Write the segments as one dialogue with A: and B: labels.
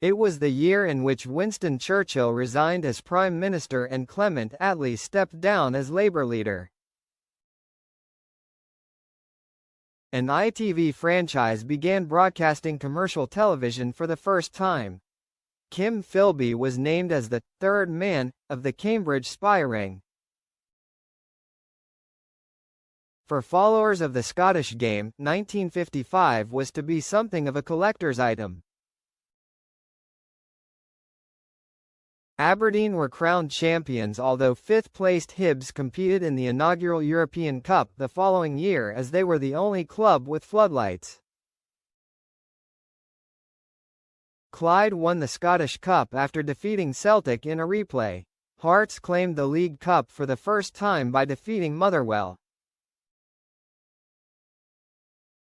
A: It was the year in which Winston Churchill resigned as Prime Minister and Clement Attlee stepped down as Labour leader. An ITV franchise began broadcasting commercial television for the first time. Kim Philby was named as the third man of the Cambridge spy ring. For followers of the Scottish game, 1955 was to be something of a collector's item. Aberdeen were crowned champions, although fifth-placed Hibs competed in the inaugural European Cup the following year as they were the only club with floodlights. Clyde won the Scottish Cup after defeating Celtic in a replay. Hearts claimed the League Cup for the first time by defeating Motherwell.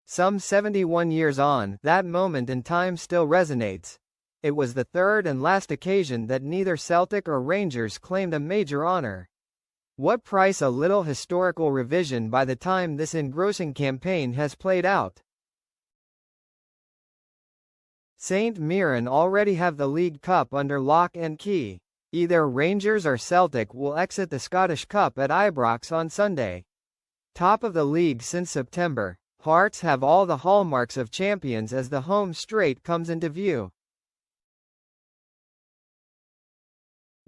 A: Some 71 years on, that moment in time still resonates. It was the third and last occasion that neither Celtic or Rangers claimed a major honour. What price a little historical revision by the time this engrossing campaign has played out? St Mirren already have the League Cup under lock and key. Either Rangers or Celtic will exit the Scottish Cup at Ibrox on Sunday. Top of the league since September, Hearts have all the hallmarks of champions as the home straight comes into view.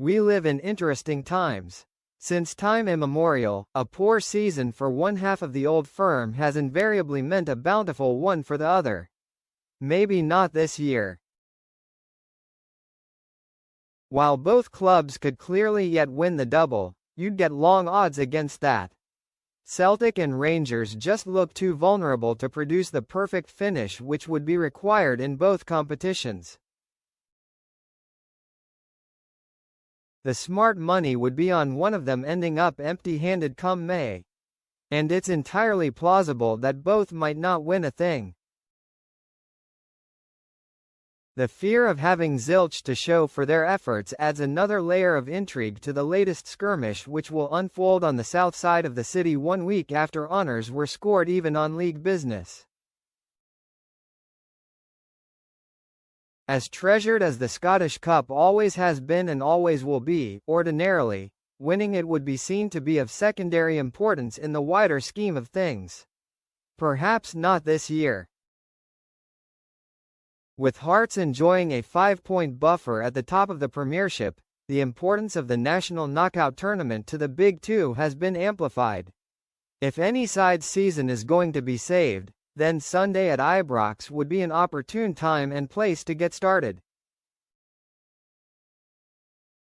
A: We live in interesting times. Since time immemorial, a poor season for one half of the old firm has invariably meant a bountiful one for the other. Maybe not this year. While both clubs could clearly yet win the double, you'd get long odds against that. Celtic and Rangers just look too vulnerable to produce the perfect finish which would be required in both competitions. The smart money would be on one of them ending up empty-handed come May. And it's entirely plausible that both might not win a thing. The fear of having zilch to show for their efforts adds another layer of intrigue to the latest skirmish, which will unfold on the south side of the city 1 week after honours were scored even on league business. As treasured as the Scottish Cup always has been and always will be, ordinarily, winning it would be seen to be of secondary importance in the wider scheme of things. Perhaps not this year. With Hearts enjoying a 5-point buffer at the top of the Premiership, the importance of the national knockout tournament to the Big Two has been amplified. If any side's season is going to be saved, then Sunday at Ibrox would be an opportune time and place to get started.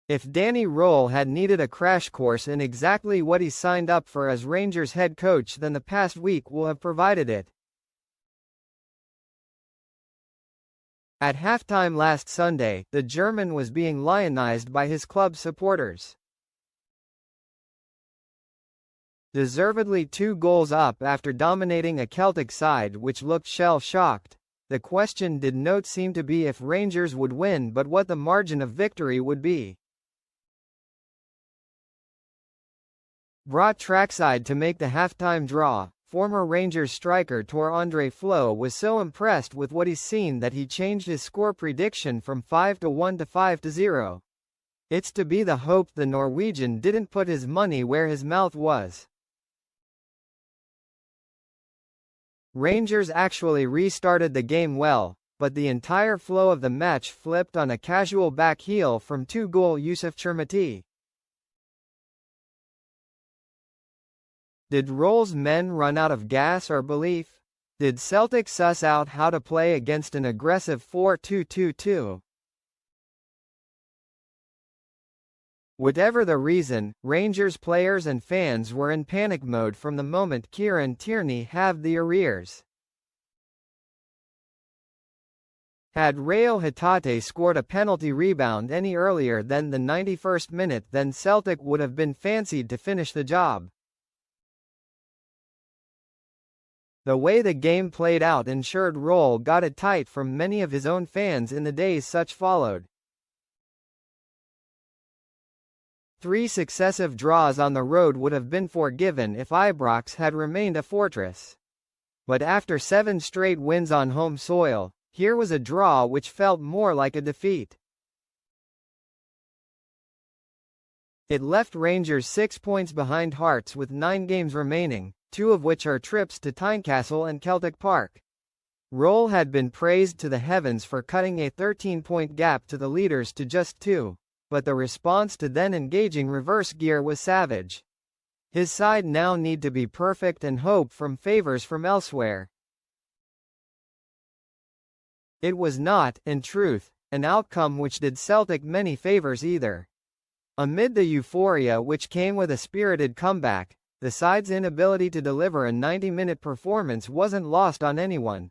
A: If Danny Röhl had needed a crash course in exactly what he signed up for as Rangers head coach, then the past week will have provided it. At halftime last Sunday, the German was being lionized by his club supporters. Deservedly 2 goals up after dominating a Celtic side which looked shell-shocked, the question did not seem to be if Rangers would win but what the margin of victory would be. Brought trackside to make the halftime draw, former Rangers striker Tor Andre Flo was so impressed with what he's seen that he changed his score prediction from 5-1 to 5-0. It's to be the hope the Norwegian didn't put his money where his mouth was. Rangers actually restarted the game well, but the entire flow of the match flipped on a casual back heel from 2-goal Yusuf Chermati. Did Röhl's men run out of gas or belief? Did Celtic suss out how to play against an aggressive 4-2-2-2? Whatever the reason, Rangers players and fans were in panic mode from the moment Kieran Tierney halved the arrears. Had Rayo Hatate scored a penalty rebound any earlier than the 91st minute, then Celtic would have been fancied to finish the job. The way the game played out ensured Röhl got it tight from many of his own fans in the days such followed. 3 successive draws on the road would have been forgiven if Ibrox had remained a fortress. But after 7 straight wins on home soil, Here was a draw which felt more like a defeat. It left Rangers 6 points behind Hearts with 9 games remaining, 2 of which are trips to Tynecastle and Celtic Park. Roll had been praised to the heavens for cutting a 13-point gap to the leaders to just 2, but the response to then engaging reverse gear was savage. His side now need to be perfect and hope from favours from elsewhere. It was not, in truth, an outcome which did Celtic many favours either. Amid the euphoria which came with a spirited comeback, the side's inability to deliver a 90-minute performance wasn't lost on anyone.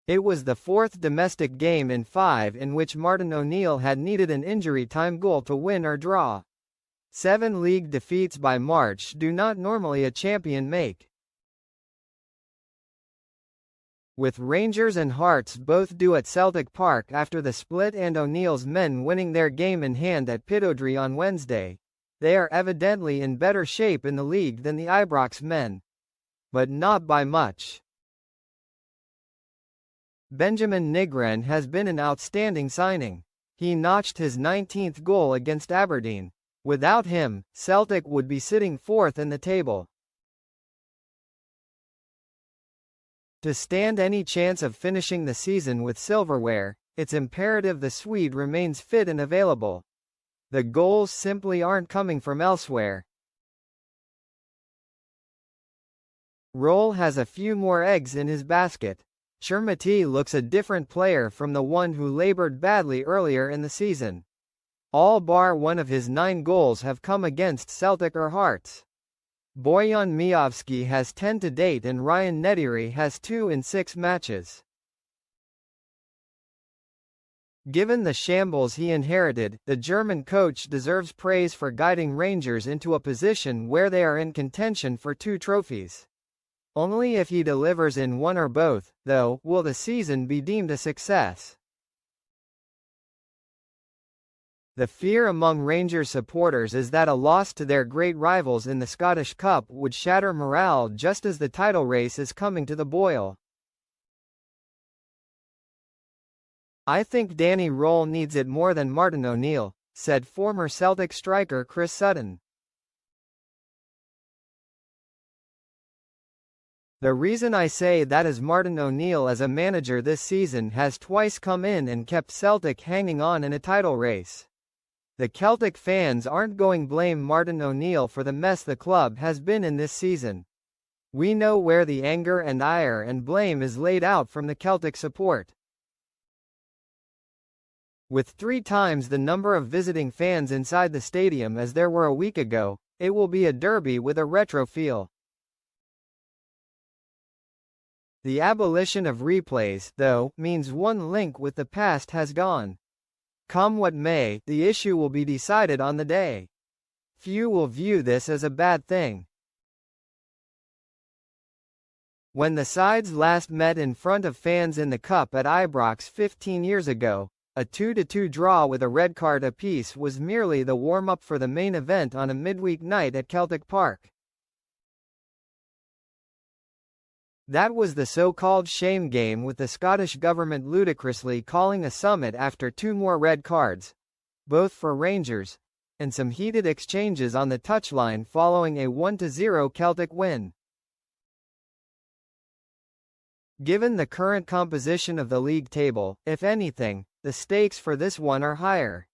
A: It was the 4th domestic game in 5 in which Martin O'Neill had needed an injury-time goal to win or draw. 7 league defeats by March do not normally a champion make. With Rangers and Hearts both due at Celtic Park after the split and O'Neill's men winning their game in hand at Pittodrie on Wednesday, they are evidently in better shape in the league than the Ibrox men. But not by much. Benjamin Nygren has been an outstanding signing. He notched his 19th goal against Aberdeen. Without him, Celtic would be sitting 4th in the table. To stand any chance of finishing the season with silverware, it's imperative the Swede remains fit and available. The goals simply aren't coming from elsewhere. Roll has a few more eggs in his basket. Chermati looks a different player from the one who laboured badly earlier in the season. All bar one of his 9 goals have come against Celtic or Hearts. Bojan Miovski has 10 to date and Ryan Nediri has 2 in 6 matches. Given the shambles he inherited, the German coach deserves praise for guiding Rangers into a position where they are in contention for 2 trophies. Only if he delivers in one or both, though, will the season be deemed a success. The fear among Rangers supporters is that a loss to their great rivals in the Scottish Cup would shatter morale just as the title race is coming to the boil. "I think Danny Roll needs it more than Martin O'Neill," said former Celtic striker Chris Sutton. "The reason I say that is Martin O'Neill as a manager this season has twice come in and kept Celtic hanging on in a title race. The Celtic fans aren't going blame Martin O'Neill for the mess the club has been in this season. We know where the anger and ire and blame is laid out from the Celtic support. With 3 times the number of visiting fans inside the stadium as there were a week ago, it will be a derby with a retro feel. The abolition of replays, though, means one link with the past has gone. Come what may, the issue will be decided on the day. Few will view this as a bad thing. When the sides last met in front of fans in the Cup at Ibrox 15 years ago, a 2-2 draw with a red card apiece was merely the warm-up for the main event on a midweek night at Celtic Park. That was the so-called shame game, with the Scottish government ludicrously calling a summit after 2 more red cards, both for Rangers, and some heated exchanges on the touchline following a 1-0 Celtic win. Given the current composition of the league table, if anything, the stakes for this one are higher.